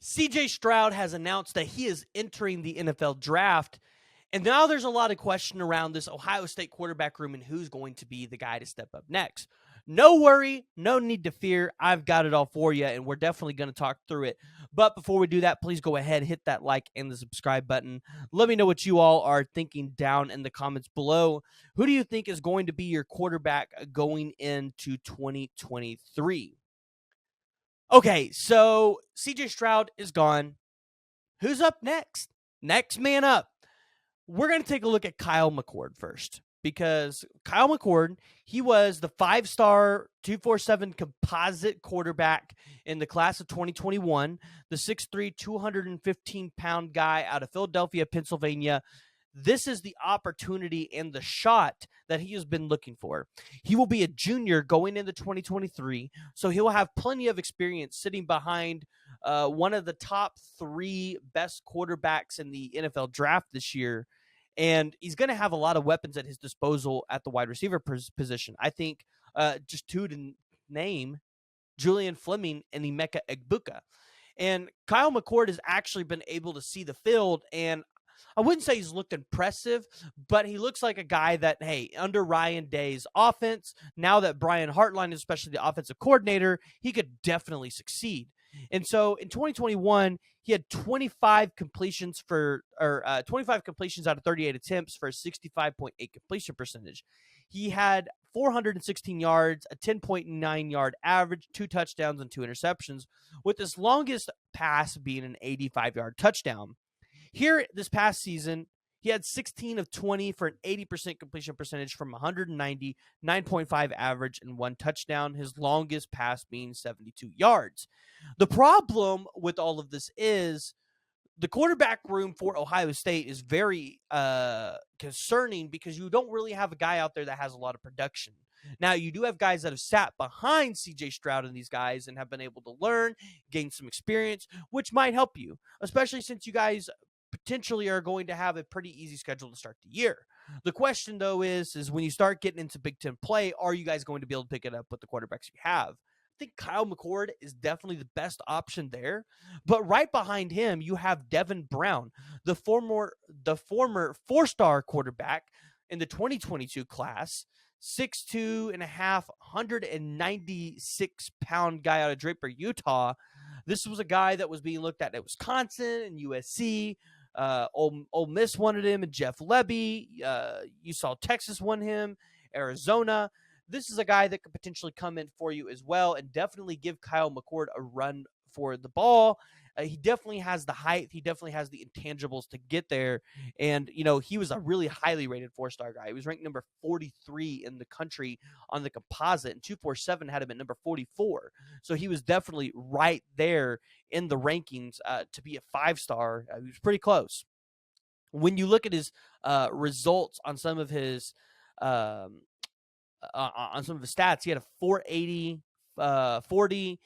CJ Stroud has announced that he is entering the NFL draft. And now there's a lot of question around this Ohio State quarterback room and who's going to be the guy to step up next. No worry, no need to fear. I've got it all for you, and we're definitely going to talk through it. But before we do that, please go ahead, hit that like and the subscribe button. Let me know what you all are thinking down in the comments below. Who do you think is going to be your quarterback going into 2023? Okay, so CJ Stroud is gone. Who's up next? Next man up. We're going to take a look at Kyle McCord first, because Kyle McCord, he was the 5-star 247 composite quarterback in the class of 2021, the 6'3", 215-pound guy out of Philadelphia, Pennsylvania. This is the opportunity and the shot that he has been looking for. He will be a junior going into 2023, so he will have plenty of experience sitting behind one of the top 3 best quarterbacks in the NFL draft this year. And he's going to have a lot of weapons at his disposal at the wide receiver position. I think just 2 to name, Julian Fleming and Emeka Egbuka. And Kyle McCord has actually been able to see the field, and I wouldn't say he's looked impressive, but he looks like a guy that, hey, under Ryan Day's offense, now that Brian Hartline is especially the offensive coordinator, he could definitely succeed. And so in 2021, he had 25 completions out of 38 attempts for a 65.8 completion percentage. He had 416 yards, a 10.9 yard average, 2 touchdowns and 2 interceptions, with his longest pass being an 85-yard touchdown. Here this past season, he had 16 of 20 for an 80% completion percentage from 190, 9.5 average, and 1 touchdown, his longest pass being 72 yards. The problem with all of this is the quarterback room for Ohio State is very concerning, because you don't really have a guy out there that has a lot of production. Now, you do have guys that have sat behind CJ Stroud and these guys and have been able to learn, gain some experience, which might help you, especially since you guys potentially are going to have a pretty easy schedule to start the year. The question, though, is when you start getting into Big Ten play, are you guys going to be able to pick it up with the quarterbacks you have? I think Kyle McCord is definitely the best option there. But right behind him, you have Devin Brown, the former 4-star quarterback in the 2022 class, 6'2 and a half, 196-pound guy out of Draper, Utah. This was a guy that was being looked at Wisconsin and USC. Ole Miss wanted him, and Jeff Lebby. You saw Texas won him, Arizona. This is a guy that could potentially come in for you as well and definitely give Kyle McCord a run for the ball. He definitely has the height. He definitely has the intangibles to get there. And, he was a really highly rated 4-star guy. He was ranked number 43 in the country on the composite, and 247 had him at number 44. So he was definitely right there in the rankings to be a 5-star. He was pretty close. When you look at his results on some of his stats, he had a 480, 40.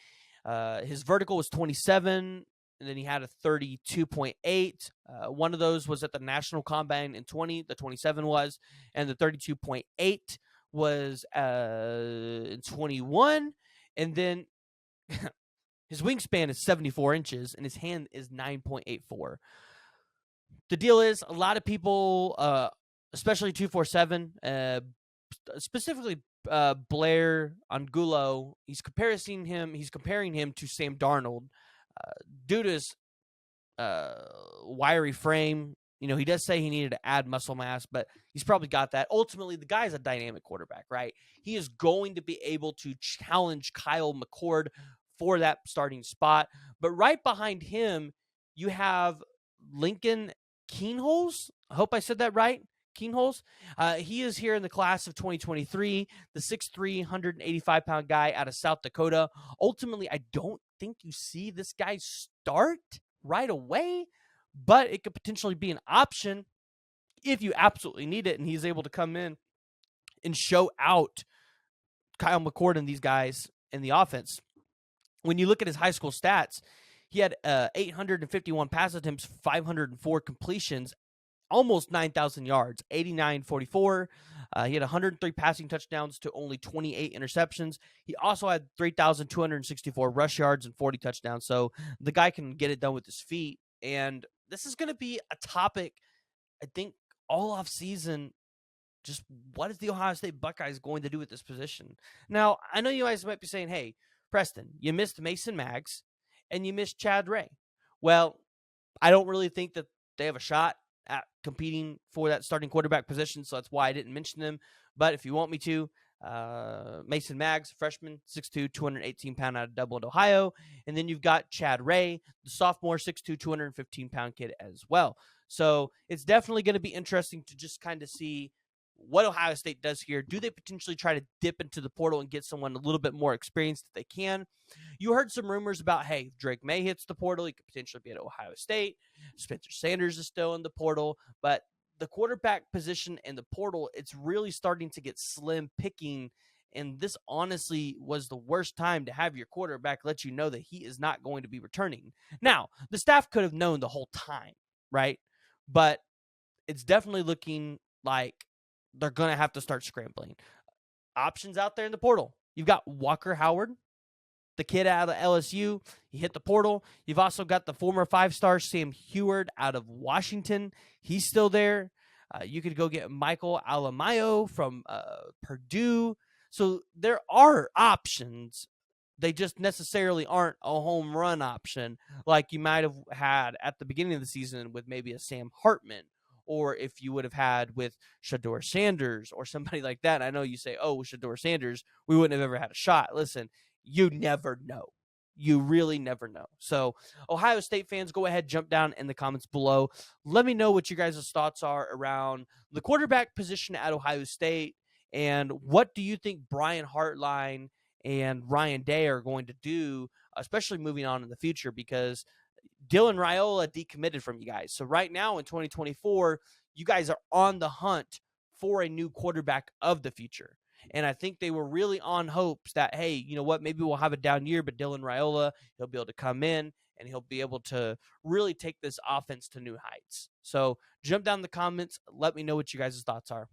His vertical was 27. And then he had a 32.8. One of those was at the National Combine in 20. The 27 was. And the 32.8 was in 21. And then his wingspan is 74 inches, and his hand is 9.84. The deal is, a lot of people, especially 247, specifically Blair Angulo, he's comparing him to Sam Darnold. Due to his wiry frame, he does say he needed to add muscle mass, but he's probably got that. Ultimately, the guy's a dynamic quarterback, right? He is going to be able to challenge Kyle McCord for that starting spot. But right behind him, you have Lincoln Kienholz. I hope I said that right. Kienholz. He is here in the class of 2023, the 6'3", 185-pound guy out of South Dakota. Ultimately, I don't think you see this guy start right away, but it could potentially be an option if you absolutely need it, and he's able to come in and show out Kyle McCord and these guys in the offense. When you look at his high school stats, he had 851 pass attempts, 504 completions, almost 9,000 yards, 89-44. He had 103 passing touchdowns to only 28 interceptions. He also had 3,264 rush yards and 40 touchdowns. So the guy can get it done with his feet. And this is going to be a topic, I think, all off season. Just what is the Ohio State Buckeyes going to do with this position? Now, I know you guys might be saying, hey, Preston, you missed Mason Maggs and you missed Chad Ray. Well, I don't really think that they have a shot at competing for that starting quarterback position, so that's why I didn't mention them. But if you want me to, Mason Maggs, freshman, 6'2", 218-pound out of Dublin, Ohio. And then you've got Chad Ray, the sophomore, 6'2", 215-pound kid as well. So it's definitely going to be interesting to just kind of see what Ohio State does here. Do they potentially try to dip into the portal and get someone a little bit more experienced if they can? You heard some rumors about, hey, Drake May hits the portal. He could potentially be at Ohio State. Spencer Sanders is still in the portal. But the quarterback position and the portal, it's really starting to get slim picking. And this honestly was the worst time to have your quarterback let you know that he is not going to be returning. Now, the staff could have known the whole time, right? But it's definitely looking like they're going to have to start scrambling. Options out there in the portal. You've got Walker Howard, the kid out of LSU. He hit the portal. You've also got the former 5-star Sam Heward out of Washington. He's still there. You could go get Michael Alamayo from Purdue. So there are options. They just necessarily aren't a home run option like you might have had at the beginning of the season with maybe a Sam Hartman, or if you would have had with Shedeur Sanders or somebody like that. I know you say, oh, with Shedeur Sanders, we wouldn't have ever had a shot. Listen, you never know. You really never know. So, Ohio State fans, go ahead, jump down in the comments below. Let me know what you guys' thoughts are around the quarterback position at Ohio State, and what do you think Brian Hartline and Ryan Day are going to do, especially moving on in the future, because Dylan Raiola decommitted from you guys. So right now in 2024, you guys are on the hunt for a new quarterback of the future. And I think they were really on hopes that, hey, you know what, maybe we'll have a down year, but Dylan Raiola, he'll be able to come in and he'll be able to really take this offense to new heights. So jump down in the comments. Let me know what you guys' thoughts are.